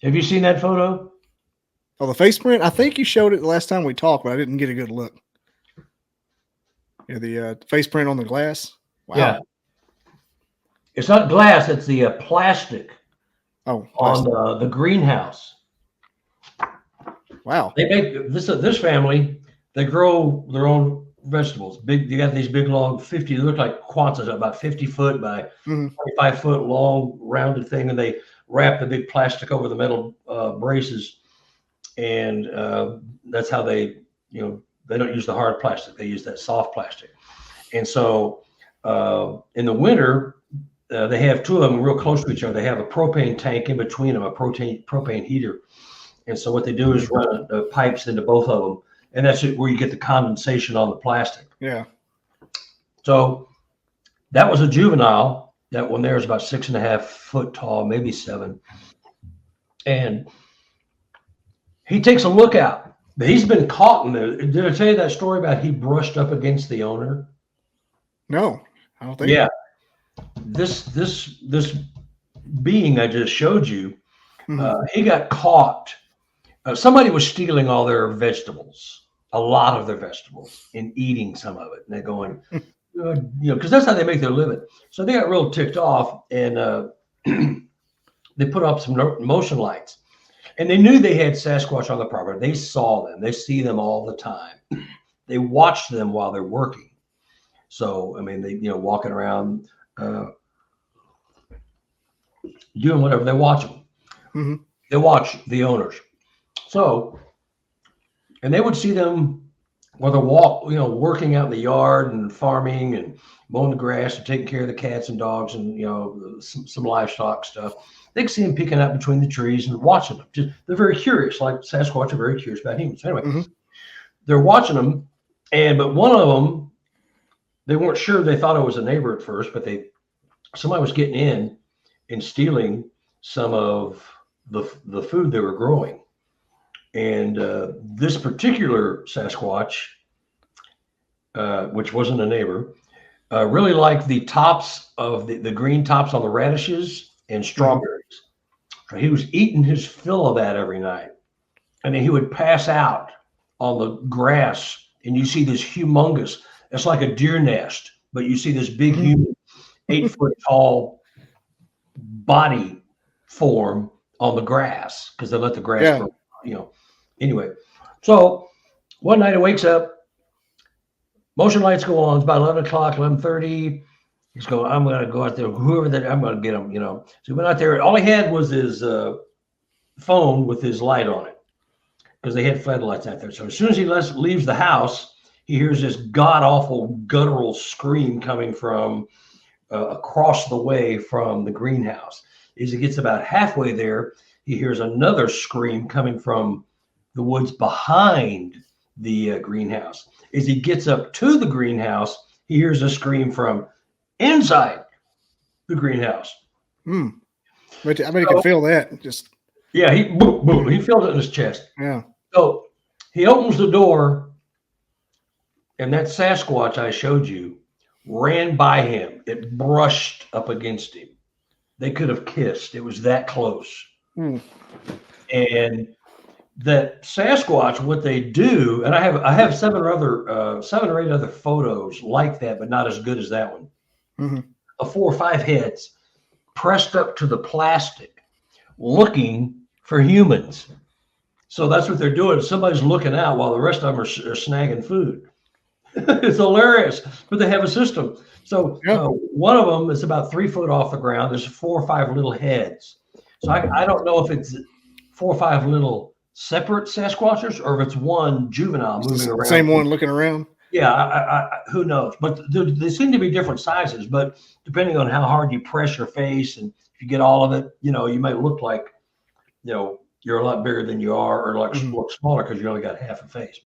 Have you seen that photo? Oh, the face print? I think you showed it the last time we talked, but I didn't get a good look. Yeah, the face print on the glass. Wow. Yeah. It's not glass, it's the plastic Oh, on plastic. the greenhouse. Wow. They make this family, they grow their own vegetables. Big, you got these big long 50, they look like Kwanzas, about 50 foot by Mhm. 25-foot long rounded thing, and they wrap the big plastic over the metal braces, and that's how they, they don't use the hard plastic, they use that soft plastic. And so in the winter, they have two of them real close to each other. They have a propane tank in between them, a propane heater. And so what they do is run pipes into both of them, and that's where you get the condensation on the plastic. Yeah. So that was a juvenile. That one there is about 6.5 foot tall, maybe 7. And he takes a look out. He's been caught in there. Did I tell you that story about he brushed up against the owner? No, I don't think. Yeah. This being I just showed you, he got caught. Somebody was stealing all their vegetables, a lot of their vegetables, and eating some of it. And they're going, because that's how they make their living. So they got real ticked off, and they put up some motion lights. And they knew they had Sasquatch on the property. They saw them. They see them all the time. They watch them while they're working. So, I mean, they, walking around, doing whatever. They watch them. Mm-hmm. They watch the owners. So, and they would see them while they're working out in the yard and farming and mowing the grass and taking care of the cats and dogs and, some livestock stuff. They could see them peeking out between the trees and watching them. They're very curious, like Sasquatch are very curious about humans. Anyway, they're watching them, but one of them, they weren't sure. They thought it was a neighbor at first, but somebody was getting in and stealing some of the food they were growing. And this particular Sasquatch, which wasn't a neighbor, really liked the tops of the green tops on the radishes and strawberries. So he was eating his fill of that every night. And then he would pass out on the grass, and you see this humongous, it's like a deer nest, but you see this big, human, 8-foot tall body form on the grass because they let the grass grow, Anyway, so one night he wakes up, motion lights go on. It's about 11 o'clock, 11:30. He's going, I'm going to go out there, whoever that, I'm going to get him, So he went out there. All he had was his phone with his light on it because they had floodlights out there. So as soon as he leaves the house, he hears this god-awful guttural scream coming from across the way from the greenhouse. As he gets about halfway there, he hears another scream coming from the woods behind the greenhouse. As he gets up to the greenhouse, he hears a scream from inside the greenhouse. I bet you can feel that. He felt it in his chest. Yeah. So he opens the door, and that Sasquatch I showed you ran by him. It brushed up against him. They could have kissed. It was that close. And that Sasquatch, what they do, and I have 7 or 8 other photos like that, but not as good as that one. Of 4 or 5 heads pressed up to the plastic, looking for humans. So that's what they're doing. Somebody's looking out while the rest of them are snagging food. It's hilarious, but they have a system. So one of them is about 3 foot off the ground. There's 4 or 5 little heads. So I don't know if it's 4 or 5 little separate Sasquatches or if it's one juvenile moving around. Same one looking around. Yeah, who knows? But they seem to be different sizes. But depending on how hard you press your face, and if you get all of it, you might look like, you're a lot bigger than you are, or look smaller because you only got half a face.